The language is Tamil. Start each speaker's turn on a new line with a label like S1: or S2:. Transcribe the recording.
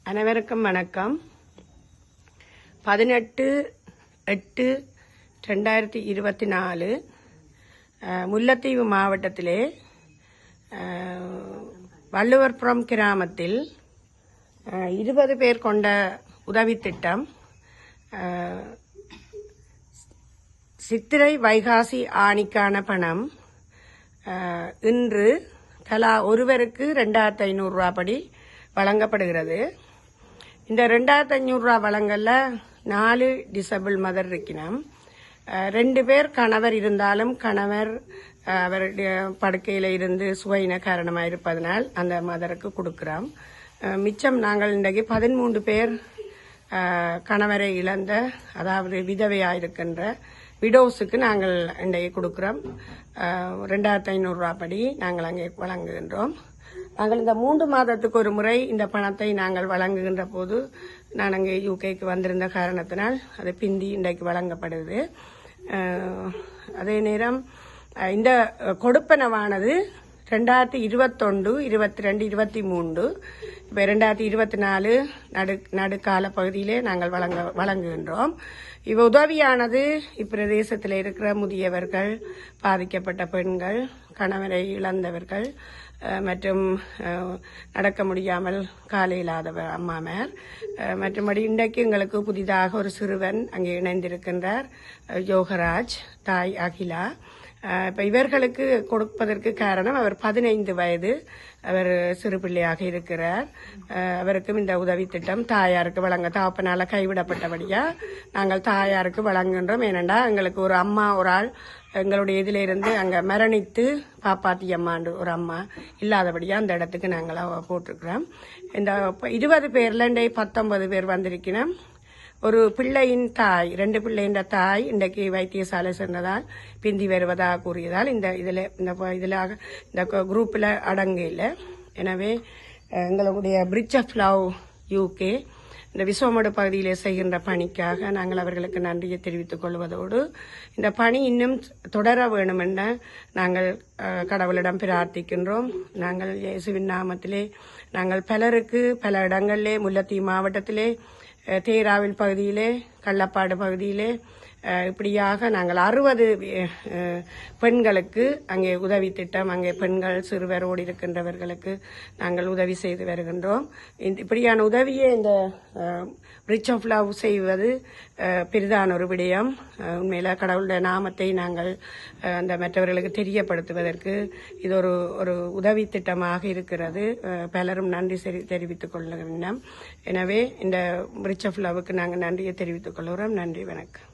S1: அனைவருக்கும் வணக்கம். 18/8/2024 முல்லைத்தீவு மாவட்டத்திலே வள்ளுவர்புரம் கிராமத்தில் 20 பேர் கொண்ட உதவி திட்டம் சித்திரை வைகாசி ஆணிக்கான பணம் இன்று தலா ஒருவருக்கு 2500 ரூபா படி வழங்கப்படுகிறது. இந்த 2500 ரூபா வழங்கல 4 டிசபிள் மதர் இருக்கணும். 2 பேர் கணவர் இருந்தாலும் கணவர் அவருடைய படுக்கையில இருந்து சுவையின காரணமாக இருப்பதனால் அந்த மதருக்கு கொடுக்கிறோம். மிச்சம் நாங்கள் இன்றைக்கு 13 பேர் கணவரை இழந்த, அதாவது விதவையாயிருக்கின்ற விடோஸுக்கு நாங்கள் இன்றைக்கு கொடுக்கிறோம். 2500 ரூபா படி நாங்கள் அங்கே வழங்குகின்றோம். நாங்கள் இந்த 3 மாதத்துக்கு ஒரு முறை இந்த பணத்தை நாங்கள் வழங்குகின்ற போது நான் அங்கே யூகேக்கு வந்திருந்த காரணத்தினால் அது பிந்தி இன்றைக்கு வழங்கப்படுது. அதே நேரம் இந்த கொடுப்பனவானது 2021, 22, 23 இப்போ 2024 நடுக்கால பகுதியிலே நாங்கள் வழங்குகின்றோம். இவ் உதவியானது இப்பிரதேசத்தில் இருக்கிற முதியவர்கள், பாதிக்கப்பட்ட பெண்கள், கணவரை இழந்தவர்கள் மற்றும் நடக்க முடியாமல் காலை இல்லாத அம்மாமார், மற்றபடி இன்றைக்கு எங்களுக்கு புதிதாக ஒரு சிறுவன் அங்கே இணைந்திருக்கின்றார், யோகராஜ், தாய் அகிலா. இப்ப இவர்களுக்கு கொடுப்பதற்கு காரணம் அவர் 15 வயது, அவர் சிறு பிள்ளையாக இருக்கிறார். அவருக்கும் இந்த உதவி திட்டம் தாயாருக்கு தகப்பனால கைவிடப்பட்டபடியா நாங்கள் தாயாருக்கு வழங்குகின்றோம். ஏனென்றா எங்களுக்கு ஒரு அம்மா ஒரு ஆள் எங்களுடைய இதில இருந்து அங்க மரணித்து பாப்பாத்தி அம்மாண்டு ஒரு அம்மா இல்லாதபடியா அந்த இடத்துக்கு நாங்கள் போட்டிருக்கிறோம். இந்த 20 பேர்ல 19 பேர் வந்திருக்கணும். ஒரு பிள்ளையின் தாய், 2 பிள்ளையின் தாய் இன்றைக்கு வைத்தியசாலை சென்றதால் பிந்தி வருவதாக கூறியதால் இந்த குரூப்ல அடங்க இல்லை. எனவே எங்களுடைய பிரிட்ஜ் ஆஃப் லவ் யூகே இந்த விஸ்வமடு பகுதியிலே செய்கின்ற பணிக்காக நாங்கள் அவர்களுக்கு நன்றியை தெரிவித்துக் கொள்வதோடு இந்த பணி இன்னும் தொடர வேண்டும் என நாங்கள் கடவுளிடம் பிரார்த்திக்கின்றோம். நாங்கள் இயேசுவின் நாமத்திலே நாங்கள் பலருக்கு பல இடங்களிலே முல்லைத்தீவு மாவட்டத்திலே தேராவில் பகுதியிலே, கள்ளப்பாடு பகுதியிலே இப்படியாக நாங்கள் 60 பெண்களுக்கு அங்கே உதவி திட்டம், அங்கே பெண்கள் சிறுவரோடு இருக்கின்றவர்களுக்கு நாங்கள் உதவி செய்து வருகின்றோம். இப்படியான உதவியை இந்த பிரிட்ஜ் ஆஃப் லவ் செய்வது பெரிதான ஒரு விடயம். உண்மையில கடவுளுடைய நாமத்தை நாங்கள் அந்த மற்றவர்களுக்கு தெரியப்படுத்துவதற்கு இது ஒரு உதவி திட்டமாக இருக்கிறது. பலரும் நன்றி தெரிவித்துக் கொள்ள வேண்டும். எனவே இந்த பிரிட்ஜ் ஆஃப் லவ்வுக்கு நாங்கள் நன்றியை தெரிவித்துக் கொள்கிறோம். நன்றி, வணக்கம்.